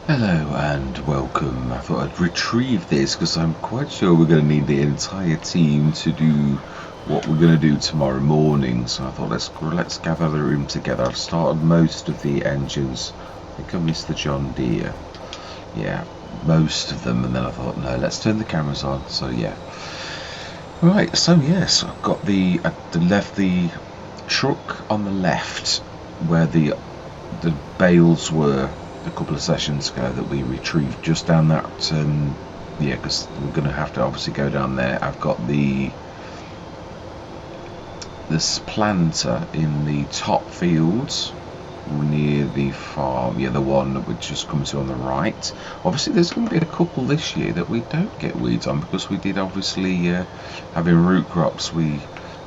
Hello and welcome. I thought I'd retrieve this because I'm quite sure we're going to need the entire team to do what we're going to do tomorrow morning. So I thought let's gather the room together. I've started most of the engines. I think I missed the John Deere. Yeah, most of them, and then I thought no, let's turn the cameras on. So yeah. Right. So yes, I've got the truck on the left where the bales were a couple of sessions ago that we retrieved just down that yeah, because we're going to have to obviously go down there. I've got this planter in the top fields near the farm, yeah, the one that we'd just come to on the right. Obviously there's going to be a couple this year that we don't get weeds on because we did obviously having root crops, we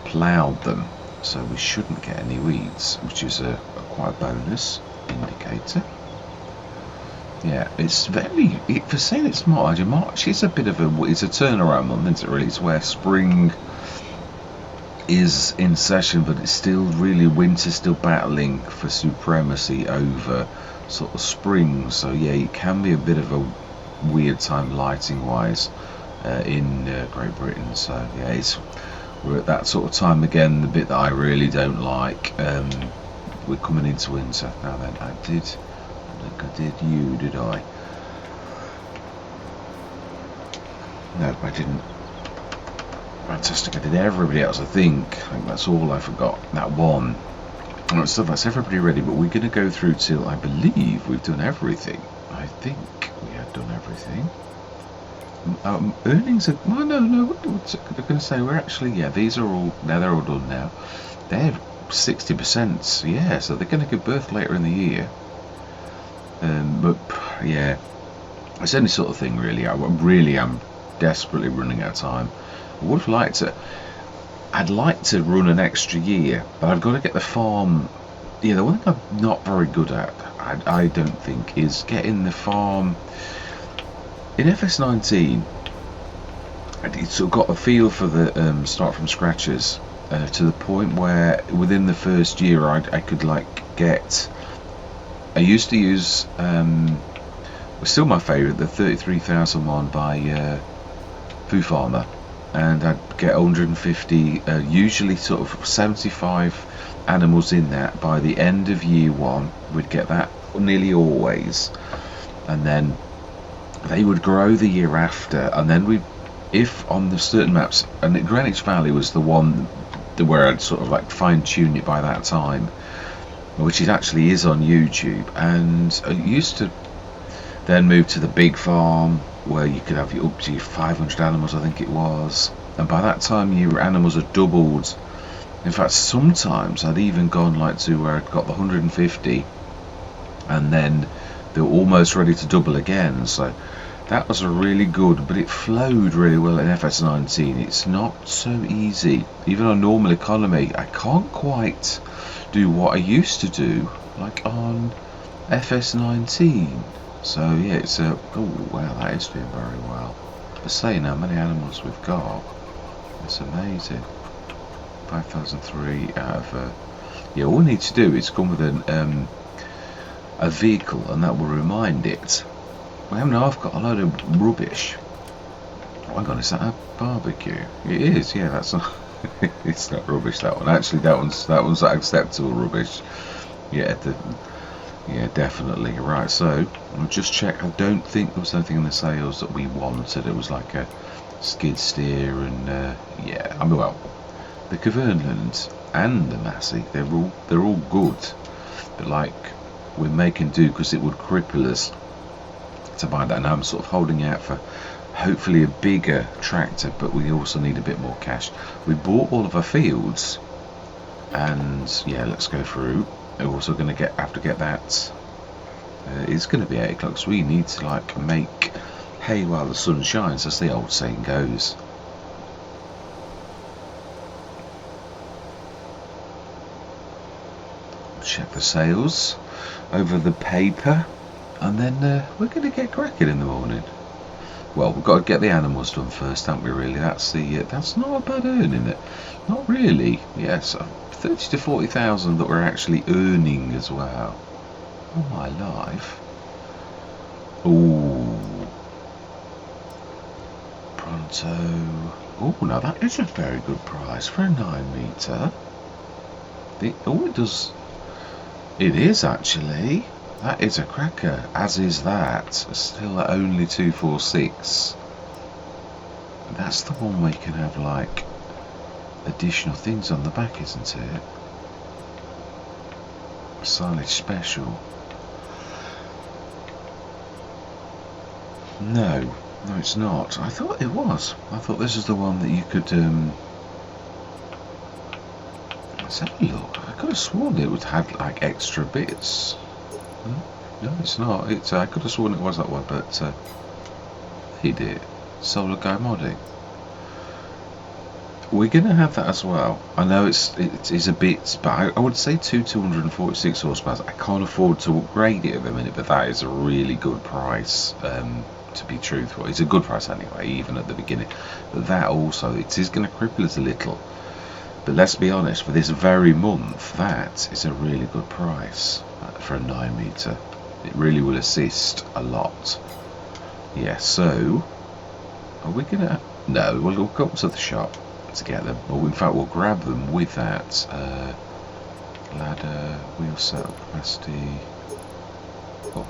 ploughed them, so we shouldn't get any weeds, which is a quite bonus indicator. Yeah, it's for saying it's March. March is a bit of it's a turnaround month, isn't it? Really, it's where spring is in session, but it's still really winter, still battling for supremacy over sort of spring. So yeah, it can be a bit of a weird time lighting wise in Great Britain. So yeah, we're at that sort of time again. The bit that I really don't like. We're coming into winter now. Then I think I did you, did I? No, I didn't. Fantastic, I did everybody else, I think that's all I forgot, that one. Alright, so that's everybody ready, but we're going to go through till I believe we've done everything. I think we had done everything. Earnings are, well, no, what's I'm going to say, we're actually, yeah, these are all, now they're all done now. They're 60%, yeah, so they're going to give birth later in the year. But yeah, it's any sort of thing really. I really am desperately running out of time. I would have liked to. I'd like to run an extra year, but I've got to get the farm. Yeah, the one thing I'm not very good at, I don't think, is getting the farm in FS19. I sort of got a feel for the start from scratches to the point where within the first year I could like get. I used to use, was still my favourite, the 33,001 by Foo Farmer, and I'd get 150, usually sort of 75 animals in that. By the end of year one, we'd get that nearly always, and then they would grow the year after, and then if on the certain maps, and Greenwich Valley was the one where I'd sort of like fine-tune it by that time, which it actually is on YouTube. And I used to then move to the big farm where you could have up to 500 animals, I think it was, and by that time your animals are doubled. In fact, sometimes I'd even gone like to where I'd got the 150 and then they were almost ready to double again. So that was a really good, but it flowed really well in FS19. It's not so easy, even on normal economy. I can't quite do what I used to do like on FS19. So yeah, it's a, oh wow, that is doing very well. But saying how many animals we've got, it's amazing. 5,003 out of yeah, all we need to do is come with a vehicle, and that will remind it. Well, now I've got a load of rubbish. Oh, hang on, is that a barbecue? It is, yeah, that's not it's not rubbish, that one. Actually, that one's acceptable rubbish. Yeah, yeah, definitely. Right, so I'll just check. I don't think there was anything in the sales that we wanted. It was like a skid steer and yeah. I mean, well, the Cavernland and the Massey, they're all good, but like we're making do because it would cripple us to buy that. And I'm sort of holding out for hopefully a bigger tractor, but we also need a bit more cash. We bought all of our fields, and yeah, let's go through. We're also going to have to get that. It's going to be 8 o'clock, so we need to like make hay while the sun shines, as the old saying goes. Check the sales over the paper, and then we're going to get cracking in the morning. Well, we've got to get the animals done first, haven't we? Really, that's not a bad earning. Not really. Yes, 30 to 40,000 that we're actually earning as well. Oh my life. Ooh. Pronto. Oh, now that is a very good price for a 9 metre. Oh, it does. It is actually. That is a cracker, as is that. Still at only 246. That's the one where you can have like additional things on the back, isn't it? Silage special. No, it's not. I thought it was. I thought this is the one that you could. Let's have a look. I could have sworn it would have like extra bits. No, it's not. I could have sworn it was that one, but he did. Solar Guy modding. We're gonna have that as well. I know it's a bit, but I would say 246 horsepower. I can't afford to upgrade it at the minute, but that is a really good price. To be truthful, it's a good price anyway, even at the beginning. But that also, it is going to cripple us a little. But let's be honest, for this very month, that is a really good price for a 9 metre. It really will assist a lot. Yeah, so are we gonna? No, we'll go up to the shop to get them. Or in fact, we'll grab them with that ladder, wheel setup capacity. Oh,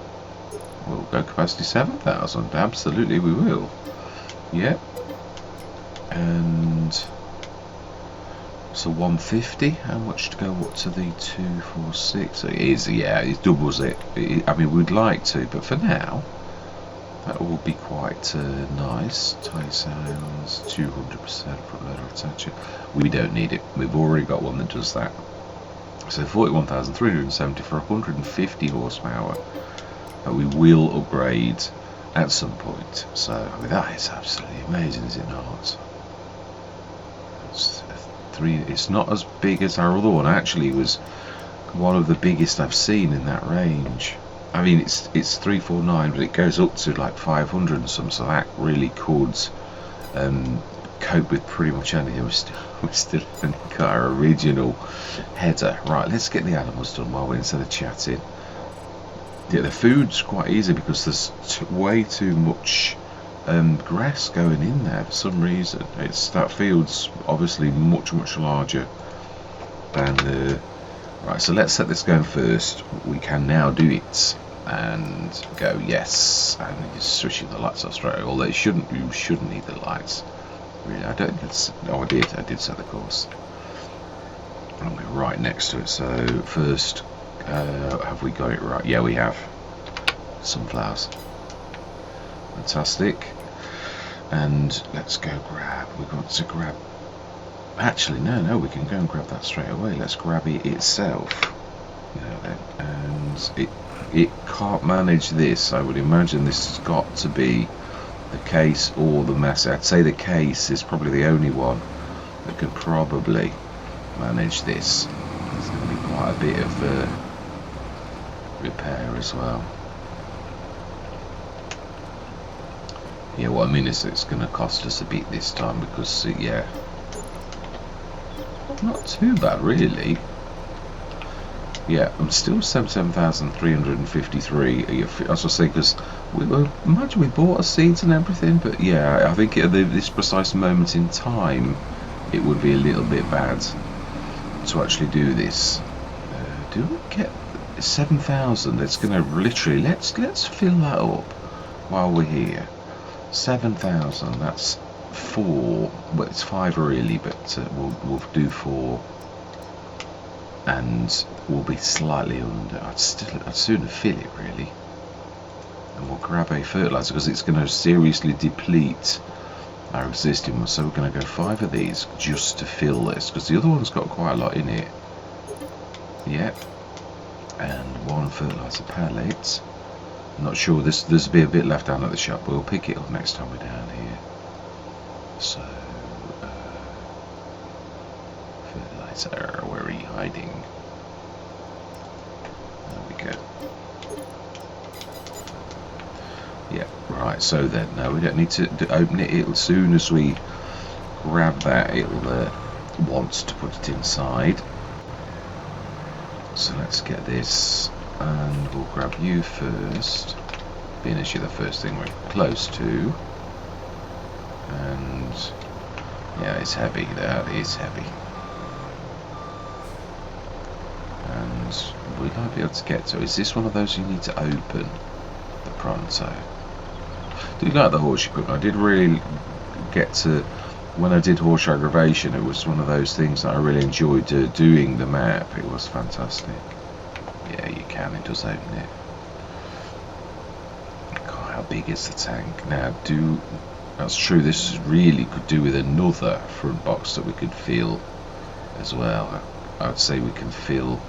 we'll go capacity 7,000. Absolutely, we will. Yep. And so 150. How much to go up to the 246? It is, yeah, it doubles it. I mean, we'd like to, but for now, that will be quite nice. Tie sounds, 200% front loader attacher. We don't need it. We've already got one that does that. So 41,370 for 150 horsepower. We will upgrade at some point. So I mean, that is absolutely amazing, is it not? It's not as big as our other one. Actually, it was one of the biggest I've seen in that range. I mean, it's 349, but it goes up to like 500 and some. So that really could cope with pretty much anything. We still haven't got our original header. Right, let's get the animals done while we're instead of chatting. Yeah, the food's quite easy because there's way too much grass going in there for some reason. That field's obviously much larger than the. Right, so let's set this going first. We can now do it and go yes, and you just switching the lights off straight away. Although you shouldn't need the lights. Really, I don't think it's. No, I did set the course. And we're right next to it. So first. Have we got it right? Yeah, we have. Sunflowers. Fantastic. And let's go grab. We've got to grab. Actually, no, we can go and grab that straight away. Let's grab it itself. You know, and it can't manage this. I would imagine this has got to be the case or the mass. I'd say the case is probably the only one that could probably manage this. There's going to be quite a bit of repair as well. Yeah, what I mean is it's going to cost us a bit this time because yeah, not too bad really. Yeah, I'm still 77,353. As I say, because imagine we bought our seeds and everything, but yeah, I think at this precise moment in time, it would be a little bit bad to actually do this. Do we get 7,000? It's going to literally let's fill that up while we're here. 7,000. That's 4. Well, it's 5 really, but we'll do 4, and we'll be slightly under. I'd sooner fill it really, and we'll grab a fertilizer because it's going to seriously deplete our existing one. So we're going to go 5 of these just to fill this because the other one's got quite a lot in it. Yep. And 1 fertilizer pallet. I'm not sure, there's a bit left down at the shop, but we'll pick it up next time we're down here. So fertilizer, where are you hiding? There we go. Yeah, right, so then no, we don't need to open it. As soon as we grab that, it'll want to put it inside. So let's get this, and we'll grab you first. being as you're the first thing we're close to. And yeah, it's heavy. That is heavy. And we might be able to get to. Is this one of those you need to open the pronto? Do you like the horse equipment? I did really get to, when I did horse aggravation, it was one of those things that I really enjoyed doing the map. It was fantastic. Yeah, you can. It does open it. God, how big is the tank? Now, that's true. This really could do with another front box that we could fill as well. I would say we can fill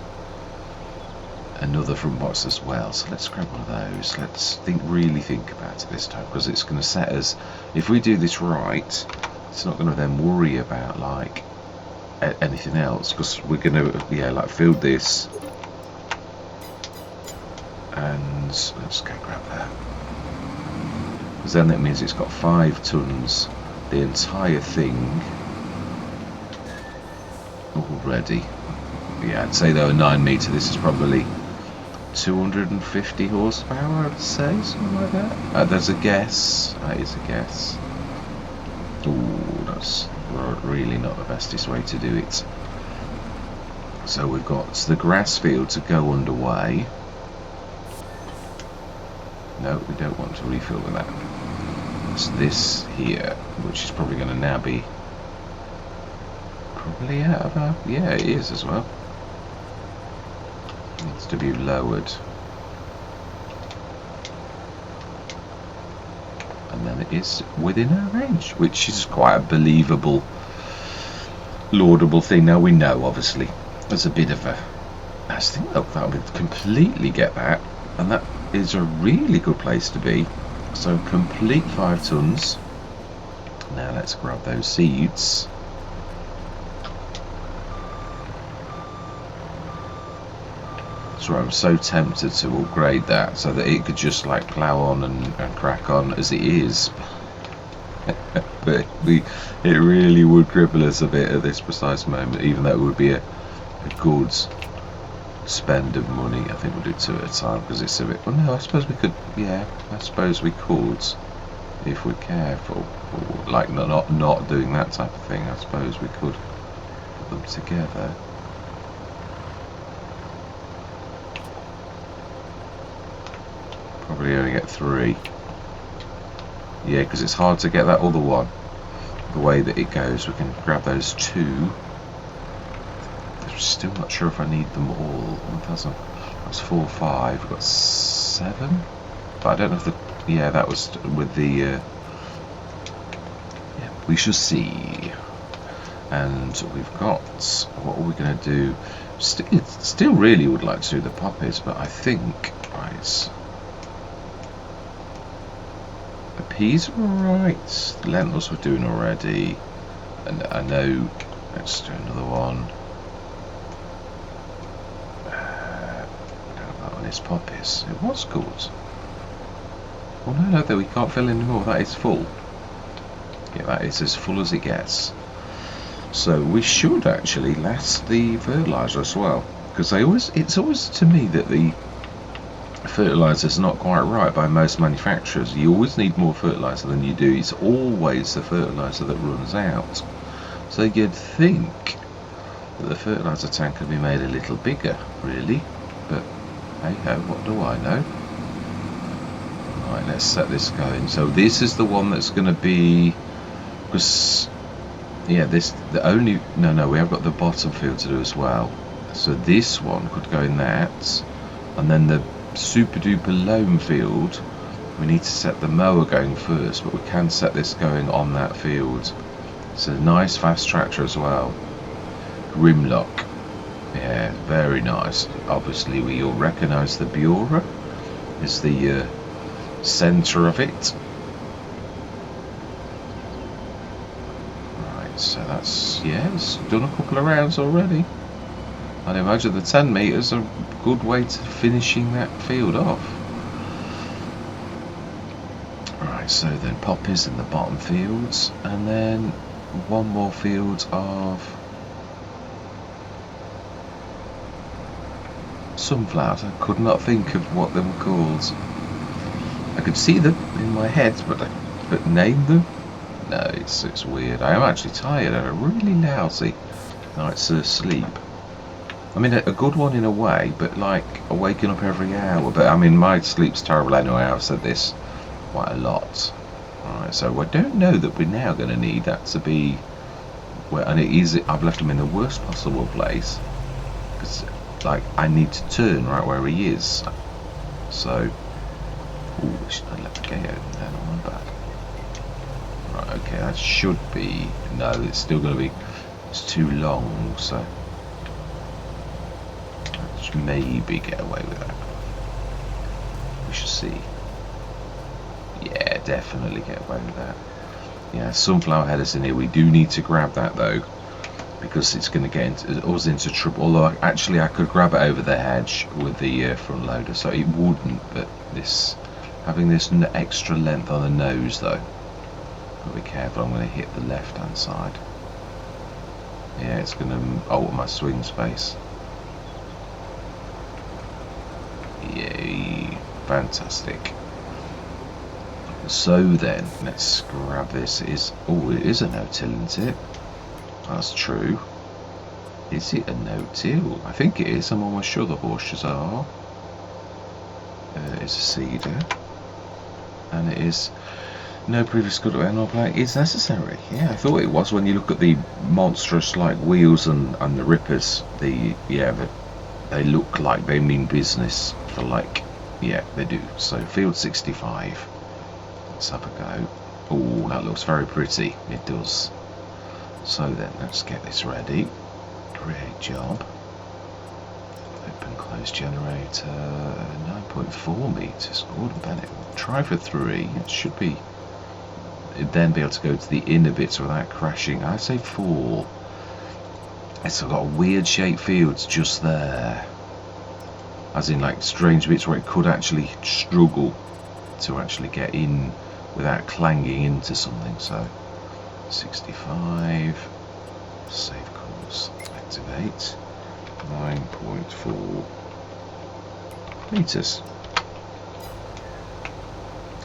another front box as well, so let's grab one of those. Let's really think about it this time, because it's going to set us, if we do this right, it's not going to then worry about like anything else, because we're going to like fill this, and let's go grab that, because then that means it's got 5 tons, the entire thing already. Yeah, I'd say though a 9 metre, this is probably 250 horsepower, I'd say, something like that. There's a guess. That is a guess. Ooh, that's really not the bestest way to do it. So we've got the grass field to go underway. No, we don't want to refill with that. It's this here, which is probably going to now be probably out of our... Yeah, it is as well. Needs to be lowered, and then it is within our range, which is quite a believable, laudable thing. Now we know, obviously, there's a bit of a, I think that would completely get that, and that is a really good place to be. So complete 5 tons. Now let's grab those seeds. I'm so tempted to upgrade that so that it could just like plough on and crack on as it is. But it really would cripple us a bit at this precise moment, even though it would be a good spend of money. I think we'll do 2 at a time, because it's a bit... Well, no, I suppose we could... Yeah, I suppose we could, if we're careful. Or, like not doing that type of thing. I suppose we could put them together. Probably only get 3. Yeah, because it's hard to get that other one the way that it goes. We can grab those 2. I'm still not sure if I need them all. 1,000. That's 4, 5. We've got 7. But I don't know if the... Yeah, that was with the... Yeah, we shall see. And we've got... What are we going to do? Still really would like to do the poppies, but I think... Right... Peas are alright. Lentils we're doing already, and I know. Let's do another one. I don't know about one is poppies. It was good. Oh no, we can't fill any more. That is full. Yeah, that is as full as it gets. So we should actually last the fertilizer as well, because it's always to me that the fertilizer's not quite right by most manufacturers. You always need more fertilizer than you do. It's always the fertilizer that runs out. So you'd think that the fertilizer tank could be made a little bigger, really, but hey ho, what do I know? Right, let's set this going. So this is the one that's going to be, because yeah, this the only no we have got the bottom field to do as well. So this one could go in that, and then the super duper loam field, we need to set the mower going first, but we can set this going on that field. It's a nice fast tractor as well. Grimlock, yeah, very nice. Obviously we all recognise the Bura is the centre of it. Right, so that's, yeah, it's done a couple of rounds already. I'd imagine the 10 metres are a good way to finishing that field off. Right, so then poppies in the bottom fields, and then one more field of sunflowers. I could not think of what they were called. I could see them in my head, but name them? No, it's weird. I am actually tired. I had a really lousy night's sleep. I mean, a good one in a way, but like waking up every hour. But I mean, my sleep's terrible anyway. I've said this quite a lot. Alright, so I don't know that we're now going to need that to be. Well, and it is. I've left him in the worst possible place because, like, I need to turn right where he is. So, I should have left the gate open then on my back. Right, okay, that should be. No, it's still going to be. It's too long, so. Let's maybe get away with that. We shall see. Yeah, definitely get away with that. Yeah, sunflower headers in here. We do need to grab that though, because it's going to get us into trouble. Although actually I could grab it over the hedge with the front loader, so it wouldn't. But this, having this extra length on the nose though, gotta be careful. I'm going to hit the left hand side. Yeah, it's going to alter my swing space. Yay, fantastic. So then, let's grab this. It is a no-till, isn't it? That's true. Is it a no-till? I think it is. I'm almost sure the horseshoes are. It's a cedar. And it is no previous good animal plank is necessary. Yeah, I thought it was when you look at the monstrous like wheels and the rippers. They look like they mean business for like, yeah, they do. So field 65. Let's have a go. Oh, that looks very pretty. It does. So then, let's get this ready. Great job. Open close generator. 9.4 meters. Gordon Bennett. Try for 3. It should be. It'd then be able to go to the inner bits without crashing. I'd say 4. It's got weird shaped fields just there. As in, like strange bits where it could actually struggle to actually get in without clanging into something. So 65, save course, activate. 9.4 meters.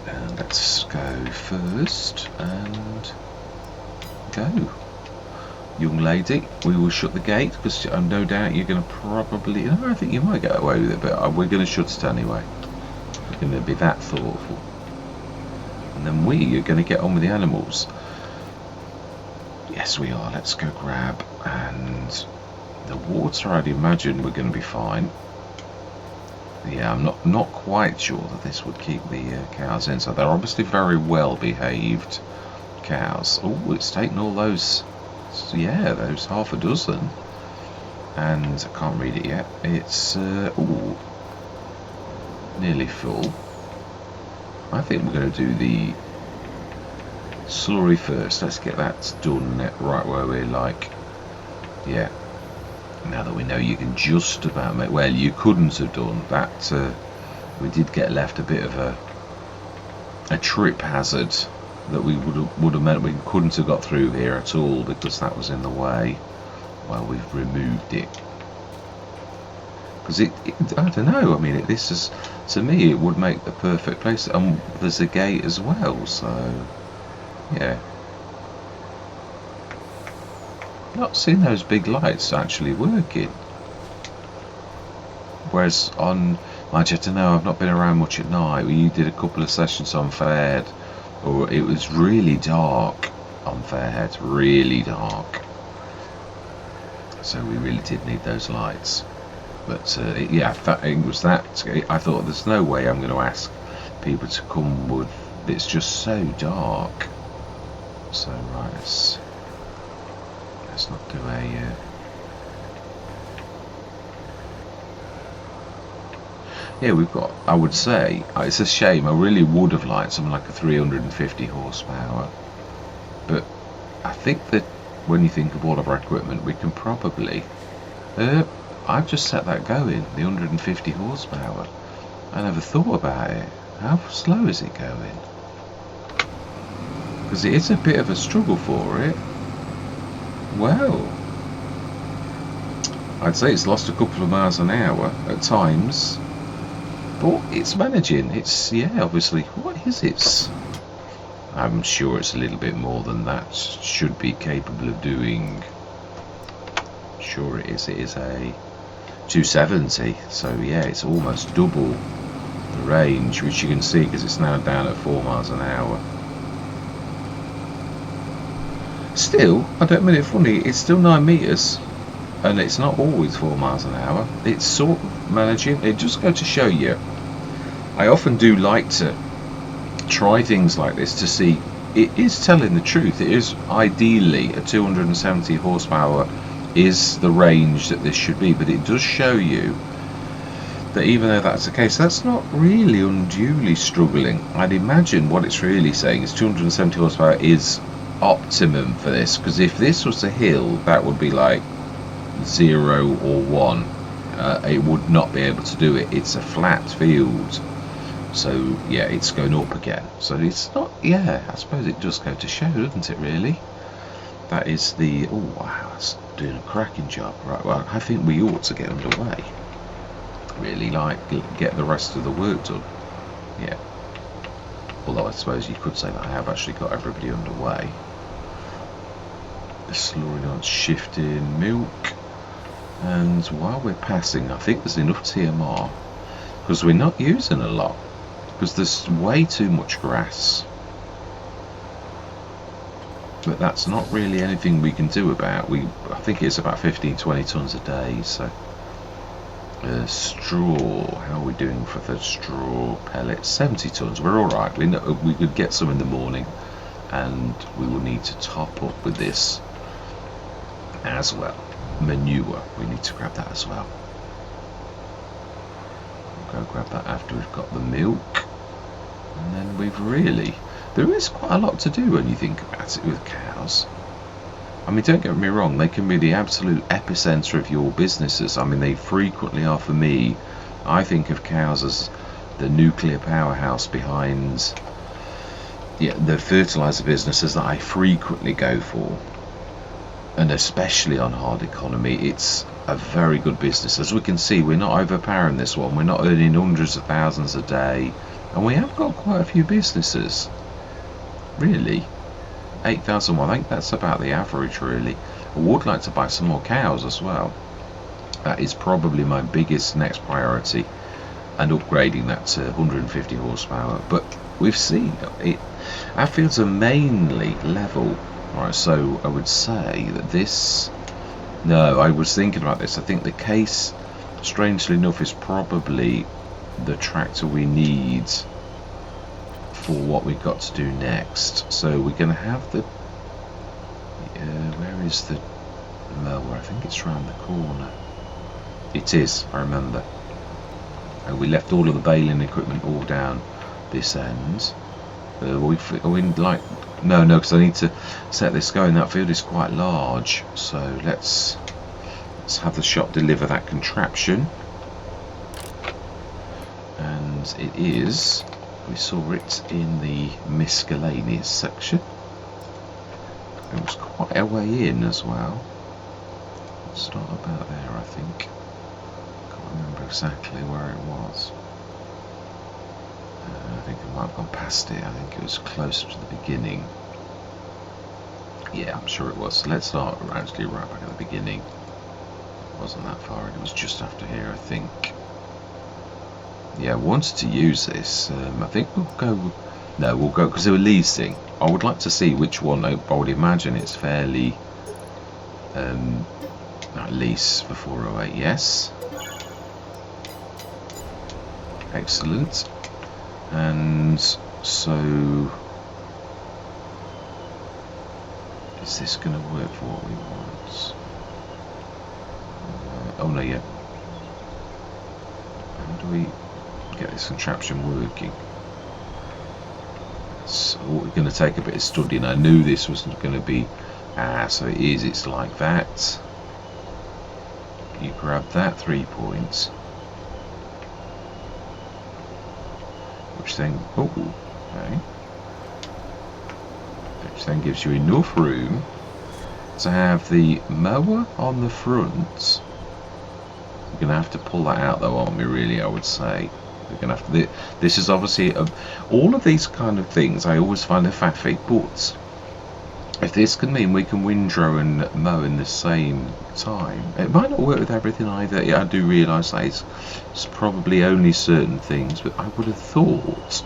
And let's go first and go. Young lady, we will shut the gate because no doubt you're going to probably. No, I think you might get away with it, but we're going to shut it anyway. We're going to be that thoughtful. And then we are going to get on with the animals. Yes, we are. Let's go grab. And the water, I'd imagine we're going to be fine. Yeah, I'm not quite sure that this would keep the cows in. So they're obviously very well behaved cows. Oh, it's taken all those. Yeah, those half a dozen. And I can't read it yet. It's ooh, nearly full. I think we're going to do the slurry first. Let's get that done right where we're like. Yeah. Now that we know you can just about make. Well, you couldn't have done that. We did get left a bit of a trip hazard that we would have meant we couldn't have got through here at all because that was in the way. Well, we've removed it. Because I don't know. I mean, this is, to me, it would make the perfect place. And there's a gate as well, so yeah. Not seeing those big lights actually working. Whereas on, I don't know. I've not been around much at night. We did a couple of sessions on Fairhead, or it was really dark on Fairhead, really dark. So we really did need those lights. But yeah, it was that. I thought there's no way I'm going to ask people to come with. It's just so dark. So right, let's not do a. Yeah, we've got. I would say it's a shame. I really would have liked something like a 350 horsepower. But I think that when you think of all of our equipment, we can probably. I've just set that going, the 150 horsepower. I never thought about it. How slow is it going? Because it is a bit of a struggle for it. Well, I'd say it's lost a couple of miles an hour at times, but it's managing. It's, yeah, obviously, what is it? I'm sure it's a little bit more than that. Should be capable of doing. Sure it is. It is a 270. So yeah, it's almost double the range, which you can see because it's now down at 4 miles an hour. Still, I don't mean it funny. It's still 9 meters, and it's not always 4 miles an hour. It's sort of managing. It just goes to show you. I often do like to try things like this to see it is telling the truth. It is ideally a 270 horsepower is the range that this should be, but it does show you that even though that's the case, that's not really unduly struggling. I'd imagine what it's really saying is 270 horsepower is optimum for this, because if this was a hill, that would be like 0 or 1. It would not be able to do it. It's a flat field. So yeah, it's going up again. So it's not, yeah, I suppose it does go to show, doesn't it, really? That is the, oh wow, that's doing a cracking job. Right, well, I think we ought to get underway. Really, like, get the rest of the work done. Yeah. Although I suppose you could say that I have actually got everybody underway. The slurry on shifting milk. And while we're passing, I think there's enough TMR. Because we're not using a lot. Because there's way too much grass. But that's not really anything we can do about. I think it's about 15-20 tons a day. So straw, how are we doing for the straw pellets? 70 tons. We're all right. We could get some in the morning, and we will need to top up with this as well. Manure, we need to grab that as well. We'll go grab that after we've got the milk, and then there is quite a lot to do when you think about it with cows. I mean, don't get me wrong, they can be the absolute epicenter of your businesses. I mean, they frequently are for me. I think of cows as the nuclear powerhouse behind the fertilizer businesses that I frequently go for. And especially on hard economy, it's a very good business. As we can see, we're not overpowering this one. We're not earning hundreds of thousands a day. And we have got quite a few businesses. Really. 8,001, I think that's about the average, really. I would like to buy some more cows as well. That is probably my biggest next priority, and upgrading that to 150 horsepower. But we've seen it. Our fields are mainly level, right? So I would say that this. No, I was thinking about this. I think the case, strangely enough, is probably the tractor we need for what we've got to do next. So we're going to have the where is the mower? I think it's round the corner. It is, I remember. We left all of the baling equipment all down this end. No, because I need to set this going. That field is quite large, so let's have the shop deliver that contraption. And it is, we saw it in the miscellaneous section. It was quite a way in as well. It's not about there, I think. Can't remember exactly where it was. I think I might have gone past it. I think it was closer to the beginning. Yeah, I'm sure it was. So let's start actually right back at the beginning. It wasn't that far. It was just after here, I think. Yeah, I wanted to use this. I think we'll go. No, we'll go because they were leasing. I would like to see which one. I would imagine it's fairly lease for 408. Yes. Excellent. And so, is this going to work for what we want? Oh no, yeah. How do we get this contraption working? So we're going to take a bit of studying. I knew this wasn't going to be. So it is. It's like that. You grab that 3 points. Which then, okay. Which then gives you enough room to have the mower on the front. We're going to have to pull that out though, aren't we, really, I would say. we're gonna have to. This is obviously all of these kind of things. I always find a faffy, but if this can mean we can windrow and mow in the same time, it might not work with everything either. Yeah, I do realise that it's probably only certain things, but I would have thought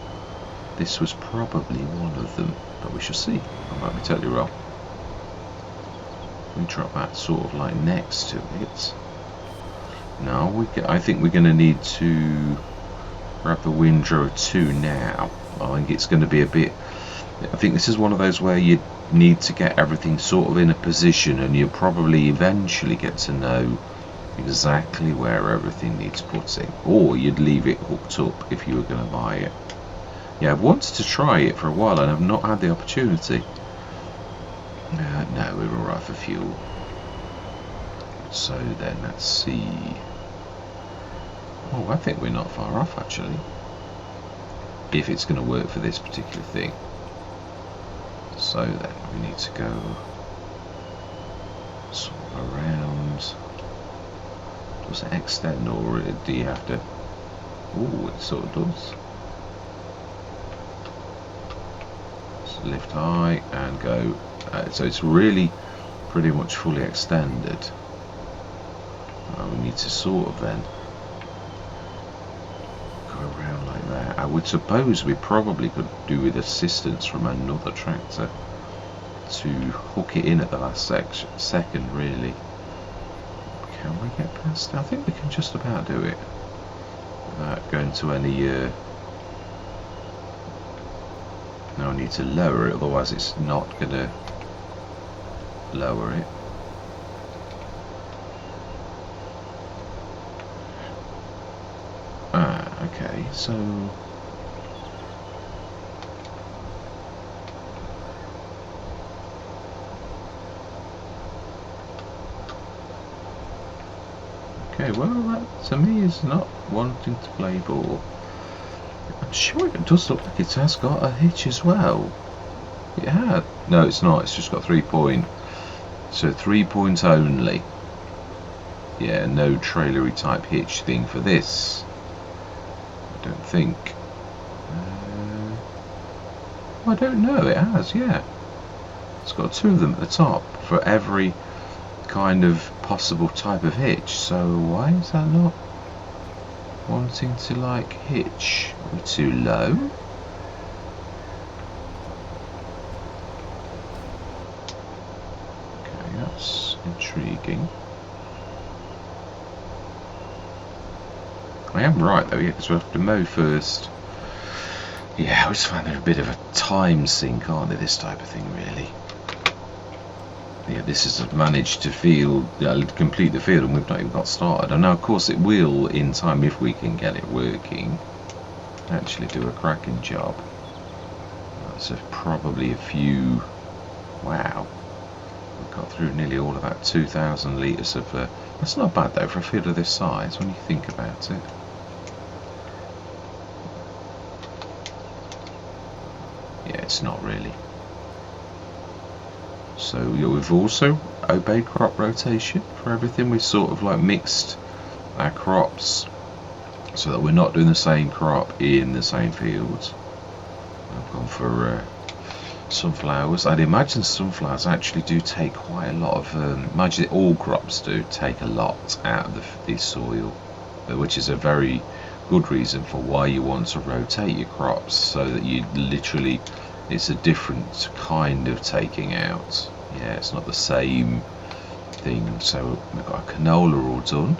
this was probably one of them. But we shall see. I might be totally wrong. We drop that sort of like next to it. No, I think we're going to need to grab the windrow 2 now. I think it's going to be a bit. I think this is one of those where you need to get everything sort of in a position, and you'll probably eventually get to know exactly where everything needs putting, or you'd leave it hooked up if you were going to buy it. Yeah, I've wanted to try it for a while and I've not had the opportunity. No, we're alright for fuel. So then, let's see. Oh, I think we're not far off actually, if it's going to work for this particular thing. So then we need to go sort of around. Does it extend, or do you have to? Oh, it sort of does. So lift high and go. So it's really pretty much fully extended. We need to sort of then go around like that. I would suppose we probably could do with assistance from another tractor to hook it in at the last second really. Can we get past? I think we can just about do it without going to any now I need to lower it, otherwise it's not going to lower it. Okay, so okay, well that to me is not wanting to play ball. I'm sure it does look like it has got a hitch as well. It had. No, it's not, it's just got 3 point. So 3 points only. Yeah, no trailery type hitch thing for this. I don't think. I don't know, it has, yeah. It's got 2 of them at the top for every kind of possible type of hitch. So why is that not wanting to like hitch? Are we too low? Okay, that's intriguing. I am right though, yeah, because we have to mow first. Yeah, I just find they're a bit of a time sink, aren't they, this type of thing, really. Yeah, this has managed to complete the field and we've not even got started. And now, of course, it will, in time, if we can get it working, actually do a cracking job. That's probably a few... Wow. We've got through nearly all about 2,000 litres of... that's not bad, though, for a field of this size, when you think about it. Yeah, it's not really. So yeah, we've also obeyed crop rotation for everything. We've sort of like mixed our crops so that we're not doing the same crop in the same fields. I've gone for sunflowers. I'd imagine sunflowers actually do take quite a lot of, imagine all crops do take a lot out of the soil, which is a very good reason for why you want to rotate your crops, so that you literally, it's a different kind of taking out. Yeah, it's not the same thing. So we've got a canola all done,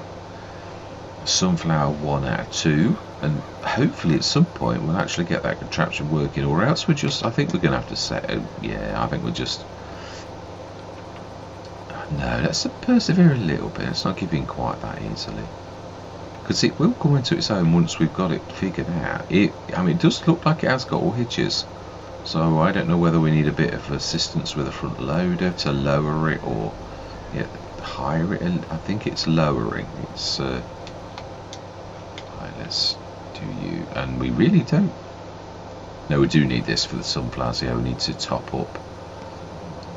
sunflower 1 out of 2, and hopefully at some point we'll actually get that contraption working, or else we're just, I think we're going to have to set it. Yeah, I think we'll just, no, let's persevere a little bit. It's not giving quite that easily, because it will come into its own once we've got it figured out. I mean, it does look like it has got all hitches, so I don't know whether we need a bit of assistance with a front loader to lower it, or higher it. I think it's lowering. It's right, let's do you, and we really don't. No, we do need this for the sunflowers. Yeah, we need to top up.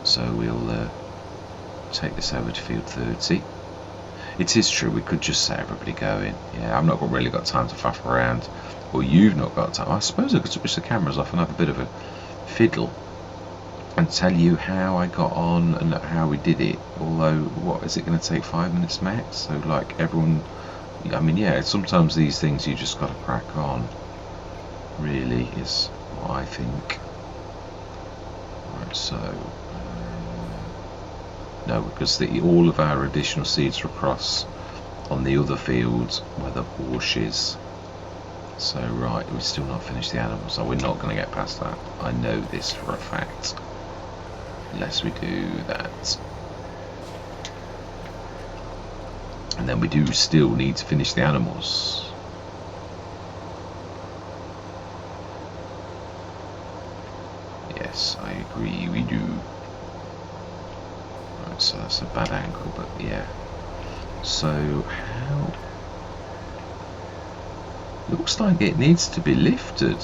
So we'll take this over to field 30. It is true, we could just set everybody going. Yeah, I've not really got time to faff around. or you've not got time, I suppose I could switch the cameras off and have a bit of a fiddle and tell you how I got on and how we did it. Although, what is it going to take, 5 minutes max? So like everyone, I mean, yeah, sometimes these things you just got to crack on, really, is what I think. Right, so no, because all of our additional seeds are across on the other fields where the horse is. So right, we've still not finished the animals, so we're not going to get past that. I know this for a fact, unless we do that. And then we do still need to finish the animals. Yes, I agree, we do. Right, so that's a bad angle, but yeah. So how... Looks like it needs to be lifted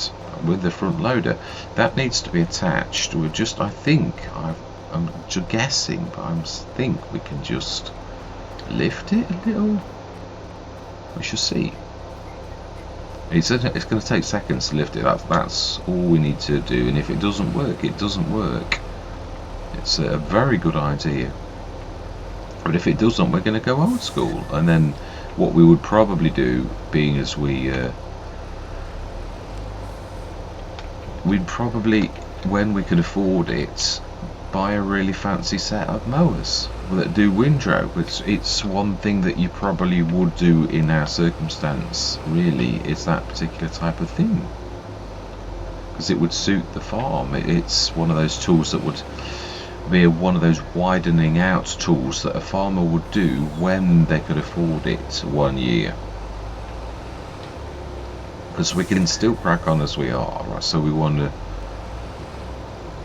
with the front loader. That needs to be attached. We're just, I think, I'm just guessing, but I think we can just lift it a little. We shall see. It's going to take seconds to lift it. That's all we need to do. And if it doesn't work, it doesn't work. It's a very good idea. But if it doesn't, we're going to go old school. And then what we would probably do, being as we'd probably, when we could afford it, buy a really fancy set of mowers that do windrow. It's one thing that you probably would do in our circumstance, really, is that particular type of thing, because it would suit the farm. It's one of those tools that would be one of those widening out tools that a farmer would do when they could afford it 1 year, because we can still crack on as we are, right? So we want to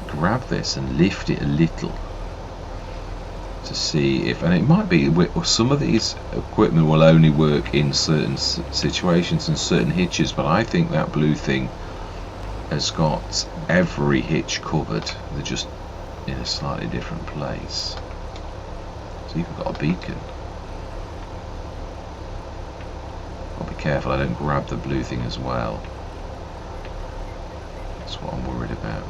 grab this and lift it a little to see if, and it might be some of these equipment will only work in certain situations and certain hitches, but I think that blue thing has got every hitch covered. They're just in a slightly different place. So you've got a beacon. I'll be careful I don't grab the blue thing as well. That's what I'm worried about.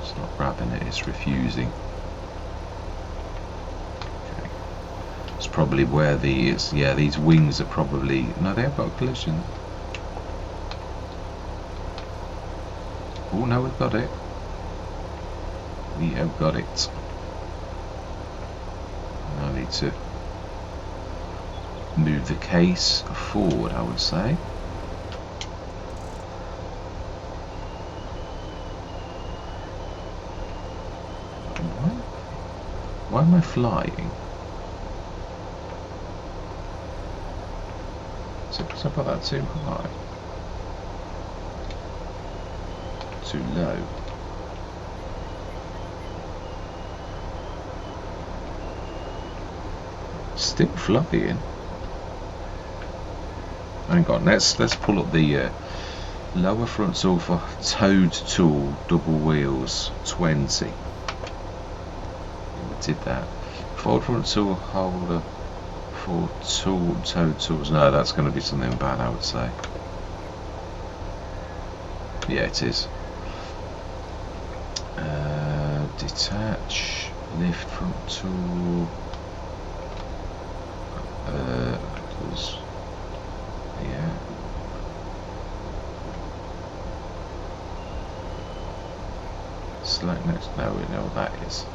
It's not grabbing it, it's refusing. Okay. It's probably where these, yeah, these wings are probably, no, they have got a collision. Oh no, we've got it. We have got it. I need to move the case forward, I would say. Why am I flying? Is it because I put that too high? Too low? Still flying. Hang on, let's pull up the lower front tool for towed tool, double wheels, 20. We did that. Forward front tool holder for towed tools. No, that's going to be something bad, I would say. Yeah, it is. Detach, lift front tool. Yeah. Select next. No, we know what that is.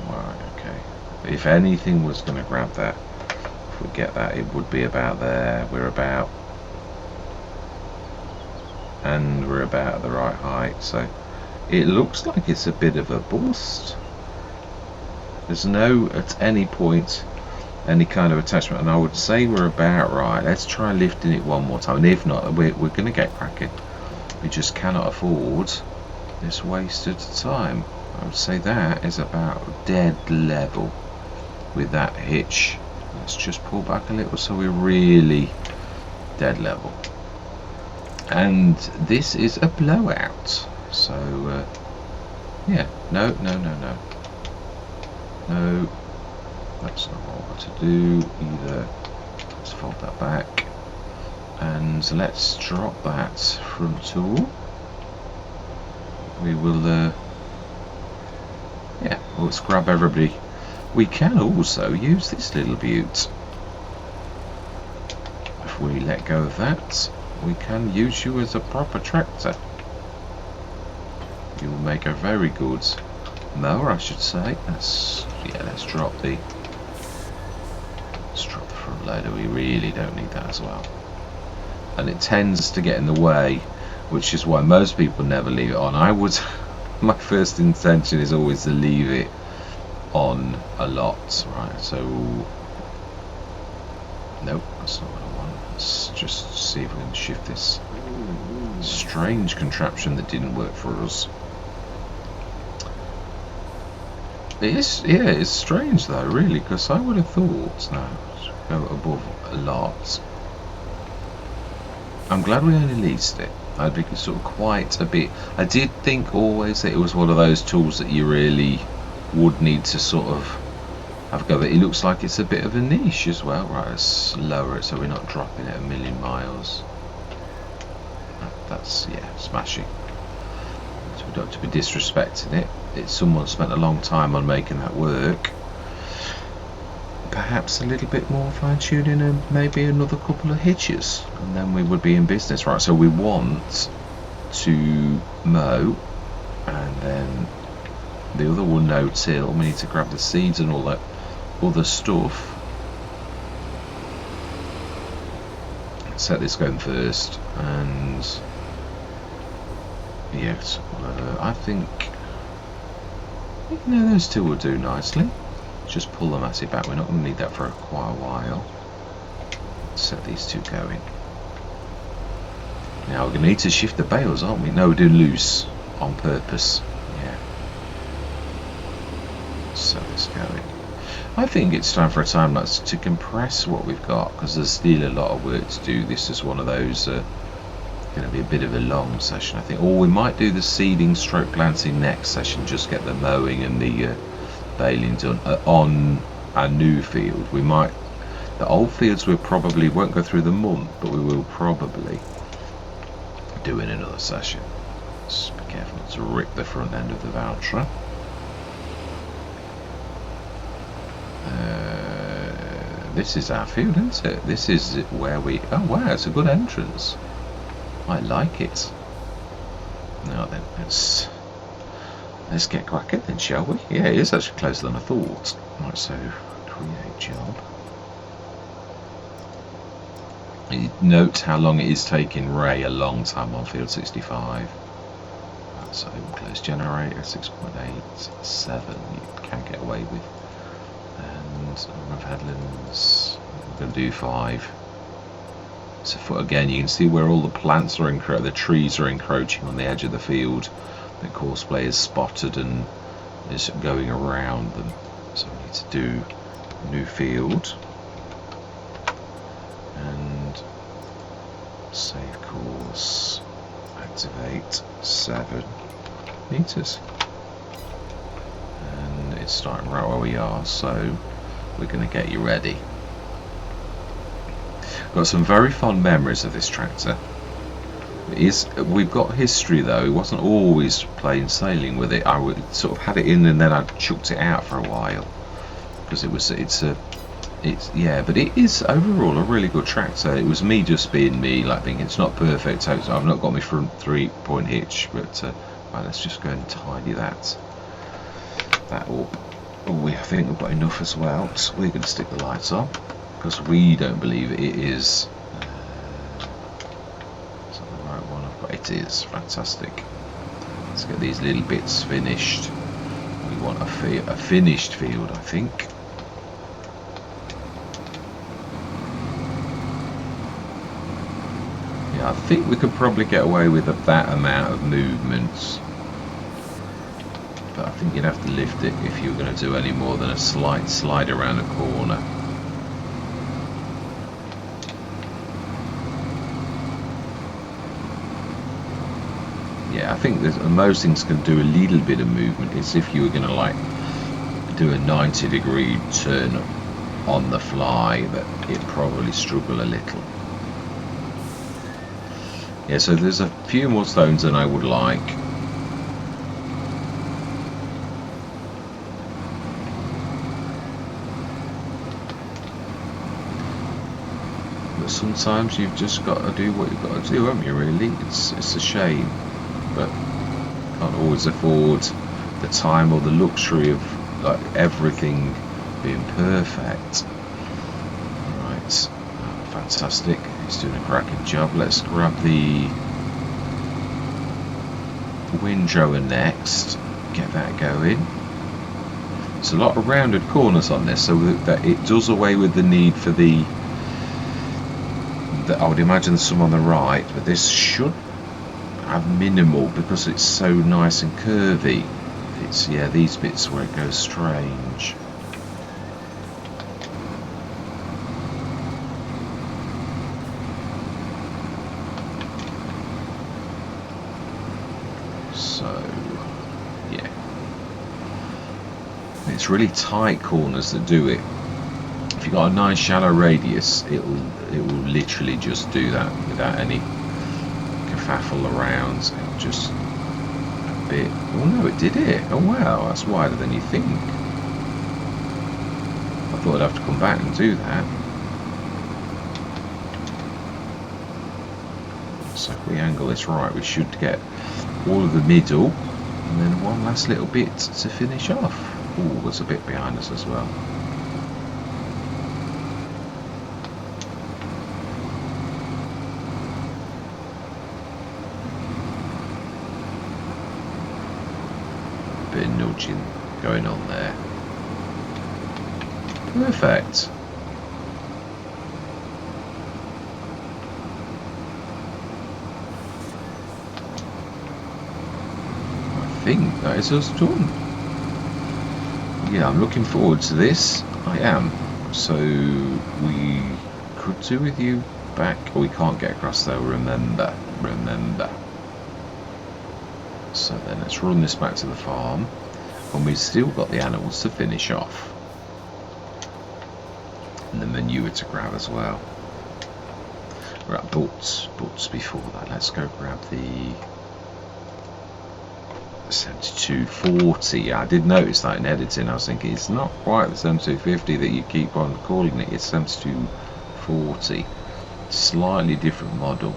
Right. Okay. If anything was going to grab that, if we get that, it would be about there. We're about. And we're about at the right height, so it looks like it's a bit of a bust. There's no at any point any kind of attachment, and I would say we're about right. Let's try lifting it one more time, and if not, we're going to get cracking. We just cannot afford this wasted time. I would say that is about dead level with that hitch. Let's just pull back a little so we're really dead level. And this is a blowout. So yeah, no, that's not what I want to do either. Let's fold that back, and let's drop that front tool. We will yeah, let's grab everybody. We can also use this little beaut. If we let go of that, we can use you as a proper tractor. You will make a very good mower, I should say. Let's drop the front loader. We really don't need that as well, and it tends to get in the way, which is why most people never leave it on. I would my first intention is always to leave it on a lot. Right, so nope, that's not what I want. Let's just see if we can shift this strange contraption that didn't work for us. It is, yeah, it's strange though, really, because I would have thought, no, go above a lot. I'm glad we only leased it. I'd be sort of quite a bit. I did think always that it was one of those tools that you really would need to sort of have a go at. It looks like it's a bit of a niche as well. Right, let's lower it so we're not dropping it a million miles. That's, yeah, smashing. So we don't have to be disrespecting it. It's someone spent a long time on making that work. Perhaps a little bit more fine tuning and maybe another couple of hitches, and then we would be in business. Right, so we want to mow, and then the other one no-till. We need to grab the seeds and all that other stuff. Let's set this going first, and yes, I think those two will do nicely. Just pull the massey back. We're not going to need that for quite a while. Set these two going. Now we're going to need to shift the bales, aren't we? No, we're doing loose on purpose. Yeah. Set this going. I think it's time for a time lapse to compress what we've got, because there's still a lot of work to do. This is one of those going to be a bit of a long session, I think. Or we might do the seeding stroke planting next session. Just get the mowing and the baling done on our new field. We might, the old fields we probably won't go through the month, but we will probably do in another session. Just be careful not to rip the front end of the Valtra. This is our field, isn't it? This is where we, oh wow, it's a good entrance. I like it. Now then, let's get cracking then, shall we? Yeah, it is actually closer than I thought. Right, so create job. Note how long it is taking Ray a long time on field 65. That's open close generator 6.87. You can get away with. And Rev Headlands, we're going to do 5. So again, you can see where all the plants are the trees are encroaching on the edge of the field. The Courseplay is spotted and is going around them. So we need to do new field and save course, activate 7 meters, and it's starting right where we are, so we're going to get you ready. Got some very fond memories of this tractor. We've got history though. It wasn't always plain sailing with it. I would sort of had it in and then I chucked it out for a while because but it is overall a really good tractor. It was me just being me, like thinking it's not perfect, so I've not got my front 3-point hitch, but right, let's just go and tidy that up. Oh, I think we've got enough as well, so we're going to stick the lights on because we don't believe it is. Is that the right one? It is fantastic. Let's get these little bits finished. We want a finished field, I think. Yeah, I think we could probably get away with that amount of movements, but I think you'd have to lift it if you were going to do any more than a slight slide around a corner. think that most things can do a little bit of movement. It's if you were going to like do a 90-degree turn on the fly that it'd probably struggle a little. Yeah, so there's a few more stones than I would like. But sometimes you've just got to do what you've got to do, haven't you, really? It's a shame, but can't always afford the time or the luxury of like everything being perfect. Right, fantastic. He's doing a cracking job. Let's grab the windrower next. Get that going. There's a lot of rounded corners on this, so that it does away with the need for the. I would imagine there's some on the right, but this should have minimal because it's so nice and curvy. It's, yeah, these bits where it goes strange. So, yeah. It's really tight corners that do it. If you've got a nice shallow radius, it will literally just do that without any kerfuffle around. It'll just a bit. Oh no, it did it. Oh wow, that's wider than you think. I thought I'd have to come back and do that. So if we angle this right, we should get all of the middle, and then one last little bit to finish off. Oh, there's a bit behind us as well. Bit of nudging going on there. Perfect. I think that is us done. Yeah, I'm looking forward to this. I am. So we could do with you back. Oh, we can't get across there. Remember. So then let's run this back to the farm, and we've still got the animals to finish off, and the manure to grab as well. Right, but before that, let's go grab the 7240. I did notice that in editing. I was thinking it's not quite the 7250 that you keep on calling it. It's 7240. Slightly different model,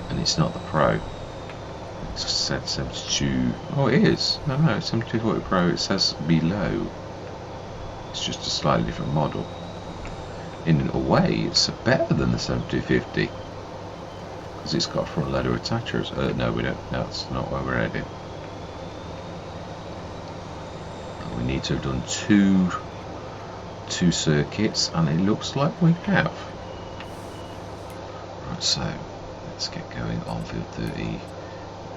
and it's not the Pro. It's said 72. Oh, it is. No, it's 7240 Pro. It says below. It's just a slightly different model. In a way, it's better than the 7250 because it's got front loader attachers. No, we don't. No, that's not where we're heading. We need to have done two circuits, and it looks like we have. Right, so let's get going on field 30.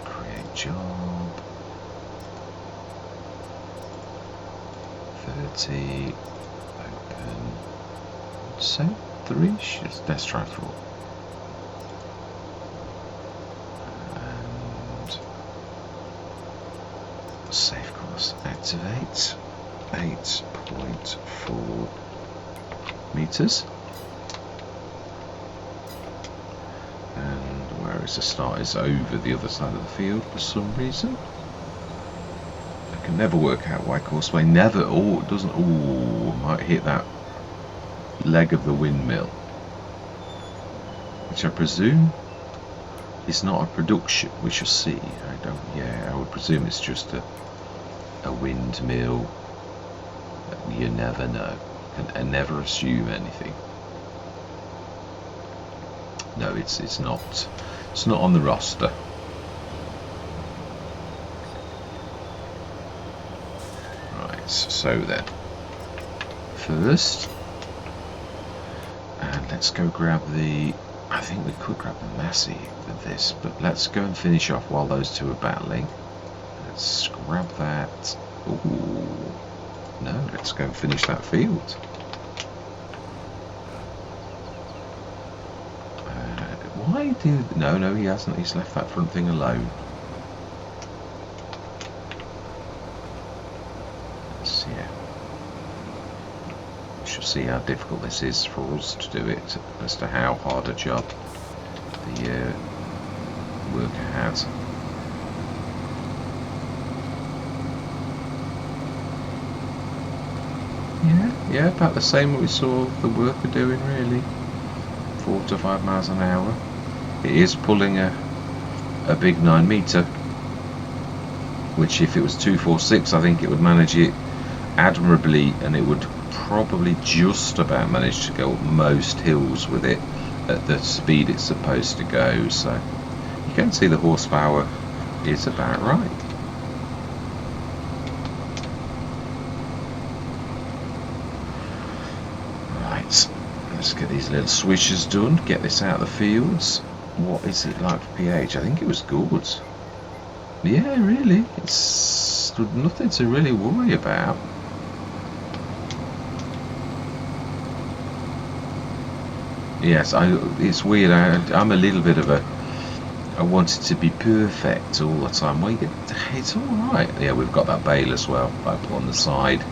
Create job 30. Open. So 3. Let's try 4. And save course. Activate. 8.4 meters. And where is the start? Is over the other side of the field for some reason. I can never work out why Courseway never. Oh, it doesn't. Oh, might hit that leg of the windmill, which I presume is not a production. We shall see. I don't. Yeah, I would presume it's just a windmill. You never know. And never assume anything. No, it's not. It's not on the roster. Right. So then, first, and let's go grab the. I think we could grab the Massey with this, but let's go and finish off while those two are battling. Let's grab that. Ooh. No, let's go and finish that field. Why do... No, he hasn't. He's left that front thing alone. shall see how difficult this is for us to do it, as to how hard a job the worker has. Yeah, about the same what we saw the worker doing, really. 4 to 5 miles an hour. It is pulling a big 9 metre, which if it was 246 I think it would manage it admirably, and it would probably just about manage to go up most hills with it at the speed it's supposed to go. So you can see the horsepower is about right. Let's get these little swishes done, get this out of the fields. What is it like for pH? I think it was good. Yeah, really, it's nothing to really worry about. Yes, it's weird. I'm a little bit of I want it to be perfect all the time. Well, it's all right. Yeah, we've got that bale as well, like on the side.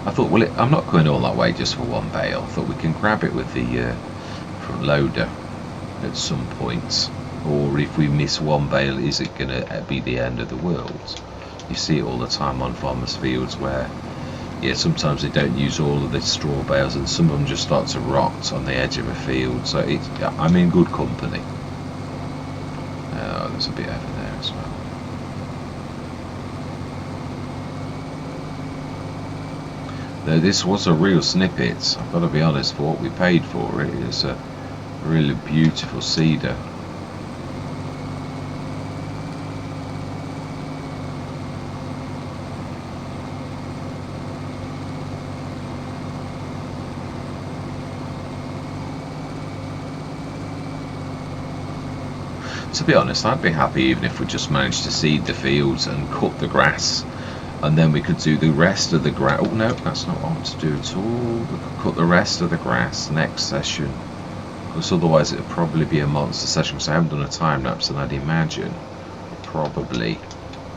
I thought, well, I'm not going all that way just for one bale. I thought we can grab it with the front loader at some point. Or if we miss one bale, is it going to be the end of the world? You see it all the time on farmers' fields where, yeah, sometimes they don't use all of the straw bales and some of them just start to rot on the edge of a field. So I'm in good company. Oh, there's a bit over there as well. Though this was a real snippet, I've got to be honest, for what we paid for it. It's a really beautiful cedar. To be honest, I'd be happy even if we just managed to seed the fields and cut the grass, and then we could do the rest of the grass. Oh no, that's not what I want to do at all. We could cut the rest of the grass next session, because otherwise it would probably be a monster session, because I haven't done a time lapse, and I'd imagine probably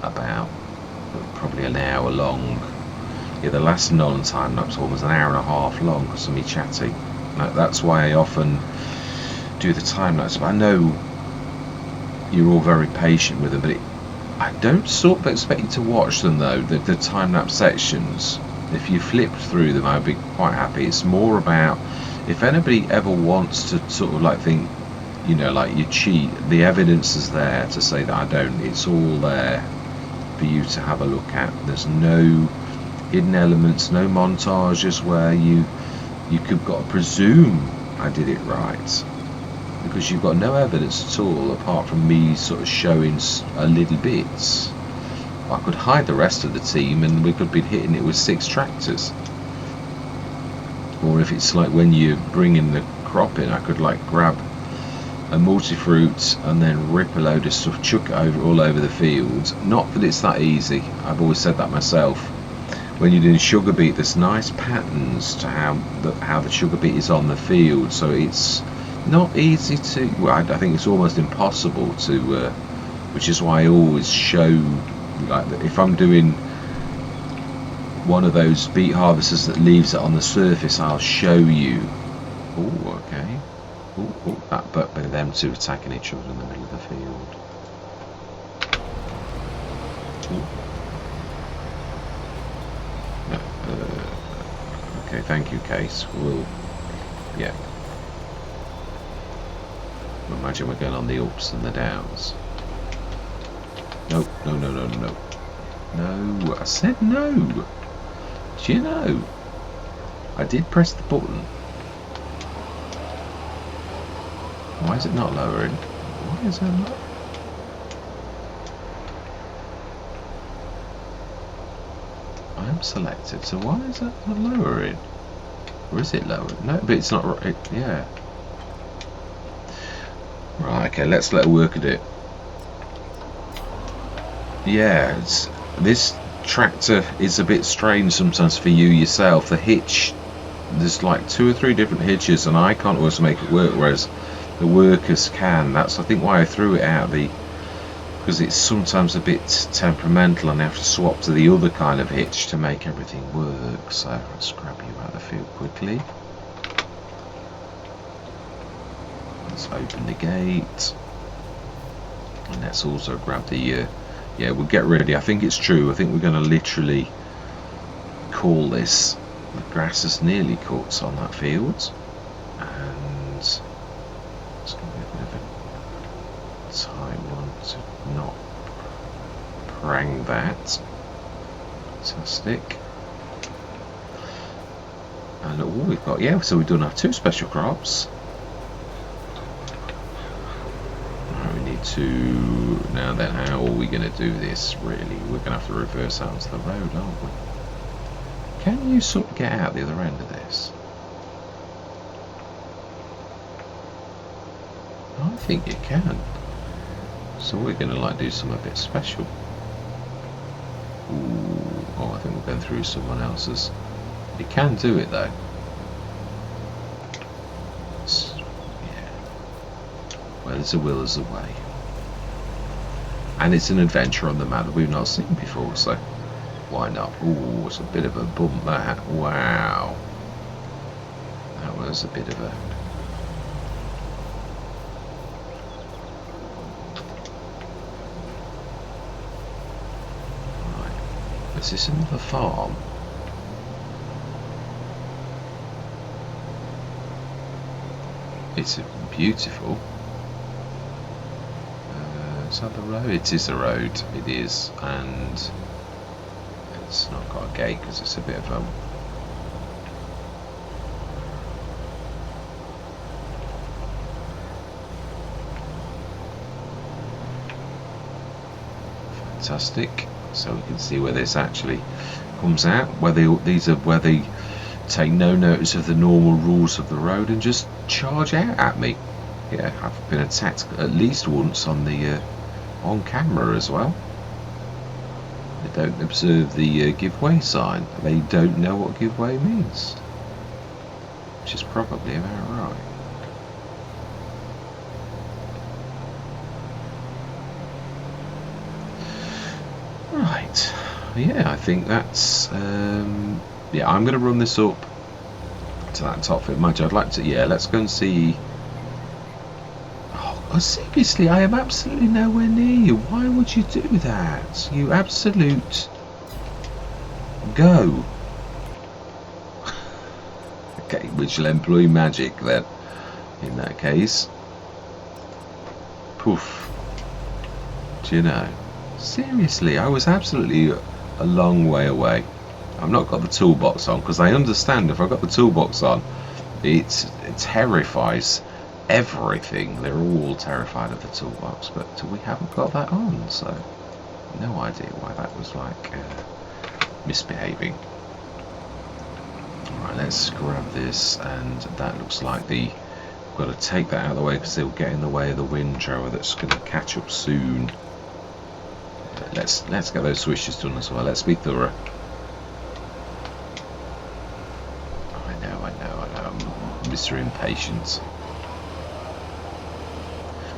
an hour long. Yeah, the last non-time lapse one was an hour and a half long because of me chatting. That's why I often do the time lapse. But I know you're all very patient with them, but I don't sort of expect you to watch them though, the time-lapse sections. If you flipped through them, I'd be quite happy. It's more about, if anybody ever wants to sort of like think, you know, like you cheat, the evidence is there to say that I don't. It's all there for you to have a look at. There's no hidden elements, no montages where you could got to presume I did it right, because you've got no evidence at all apart from me sort of showing a little bits. I could hide the rest of the team and we could be hitting it with 6 tractors. Or if it's like when you bring in the crop in, I could like grab a multi-fruit and then rip a load of stuff, chuck it all over the field. Not that it's that easy, I've always said that myself. When you're doing sugar beet, there's nice patterns to how the sugar beet is on the field, so it's not easy to, well, I think it's almost impossible to, which is why I always show, like, if I'm doing one of those beet harvesters that leaves it on the surface, I'll show you. Oh, okay. Oh, but them two attacking each other in the middle of the field. Okay, thank you, Case. Yeah. Imagine we're going on the ups and the downs. No. No, I said no. Do you know? I did press the button. Why is it not lowering? Why is it not? I'm selected, so why is that not lowering? Or is it lowering? No, but it's not right. Yeah. Right, okay, let's let her work at it. Yeah, this tractor is a bit strange sometimes for you yourself. The hitch, there's like 2 or 3 different hitches and I can't always make it work, whereas the workers can. That's, I think, why I threw it out, because it's sometimes a bit temperamental and I have to swap to the other kind of hitch to make everything work. So let's grab you out of the field quickly. Let's open the gate. And let's also grab the, yeah, we'll get ready. I think it's true. I think we're going to literally call this. The grass is nearly cut on that field. And it's going to be a bit of a tight one to not prang that. Fantastic. And all we've got, yeah, so we've done our 2 special crops. To now then, how are we going to do this? Really, we're going to have to reverse out to the road, aren't we? Can you sort of get out the other end of this? I think you can. So we're going to like do something a bit special. Ooh, oh, I think we're going through someone else's. You can do it though. Yeah. Where there's a will, there's a way. And it's an adventure on the map that we've not seen before, so why not? Ooh, it's a bit of a bump that. Wow. That was a bit of a... Right. Is this another farm? It's beautiful. Is that the road? It is the road, it is, and it's not got a gate because it's a bit of a... Fantastic. So we can see where this actually comes out, where they take no notice of the normal rules of the road and just charge out at me. Yeah, I've been attacked at least once on the on camera as well. They don't observe the give way sign. They don't know what give way means, which is probably about right. Right. Yeah, I think that's yeah, I'm going to run this up to that top fit match. I'd like to, yeah, let's go and see. Oh, seriously, I am absolutely nowhere near you. Why would you do that? You absolute... Go. Okay, we shall employ magic then, in that case. Poof. Do you know? Seriously, I was absolutely a long way away. I've not got the toolbox on, because I understand if I've got the toolbox on, it terrifies everything. They're all terrified of the toolbox, but we haven't got that on, so no idea why that was like misbehaving. Alright, let's grab this, and that looks like we've got to take that out of the way because they'll get in the way of the windrower that's going to catch up soon. But let's get those swishes done as well. Let's be thorough. I know, I'm Mr. Impatient.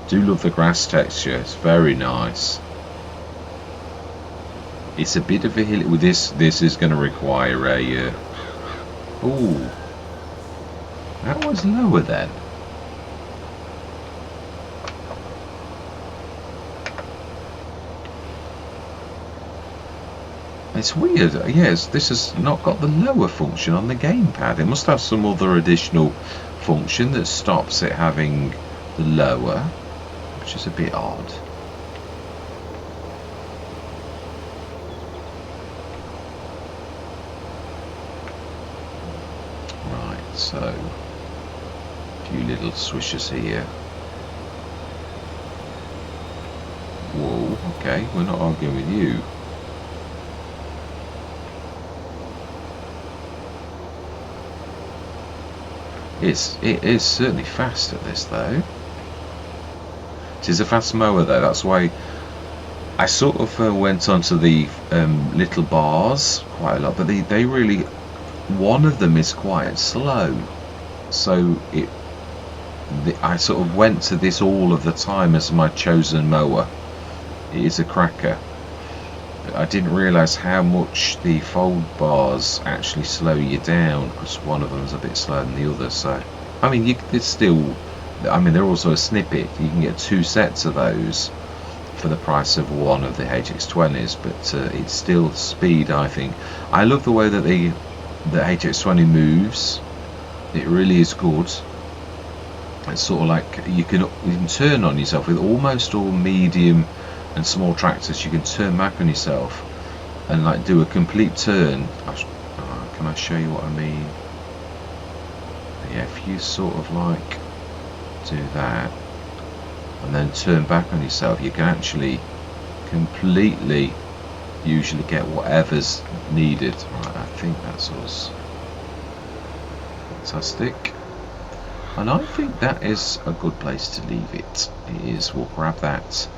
Do love the grass texture, it's very nice. It's a bit of a hill with this is going to require a ooh, that was lower then. It's weird, yes, this has not got the lower function on the gamepad. It must have some other additional function that stops it having the lower, which is a bit odd. Right, so a few little swishers here. Whoa, okay, we're not arguing with you. It is certainly fast at this though. It is a fast mower though, that's why I sort of went onto the little bars quite a lot, but they really, one of them is quite slow, so I sort of went to this all of the time as my chosen mower. It is a cracker. I didn't realise how much the fold bars actually slow you down, because one of them's a bit slower than the other. So I mean, there's still, I mean, they're also a snippet. You can get 2 sets of those for the price of one of the HX20s, but it's still speed. I think I love the way that the HX20 moves. It really is good. It's sort of like you can turn on yourself with almost all medium and small tractors. You can turn back on yourself and like do a complete turn. Can I show you what I mean? Yeah, if you sort of like do that and then turn back on yourself, you can actually completely usually get whatever's needed. Right, I think that's us. Fantastic. And I think that is a good place to leave it. It is. We'll grab that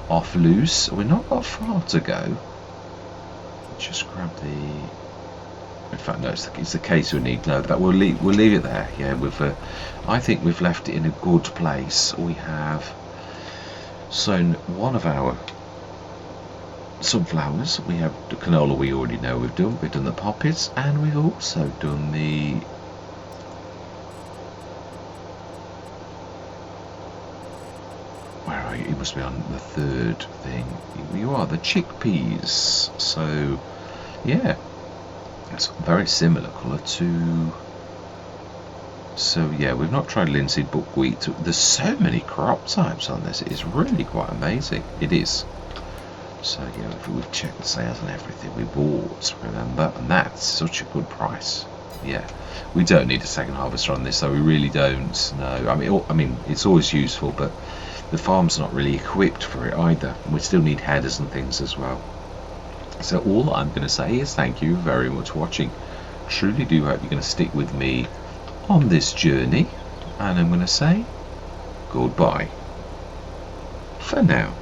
off loose. We've not got far to go. Just grab the. In fact, no, it's the case we need. No, that we'll leave it there. Yeah, I think we've left it in a good place. We have sown one of our sunflowers. We have the canola. We already know we've done. We've done the poppies, and we've also done the. It must be on the third thing. You are the chickpeas. So yeah, it's very similar colour to. So yeah, we've not tried linseed buckwheat. There's so many crop types on this. It is really quite amazing. It is. So yeah, we've checked the sales and everything we bought. Remember, and that's such a good price. Yeah, we don't need a second harvester on this, so we really don't. No, I mean, it's always useful, but the farm's not really equipped for it either. We still need headers and things as well. So all I'm going to say is thank you very much for watching. Truly do hope you're going to stick with me on this journey, and I'm going to say goodbye for now.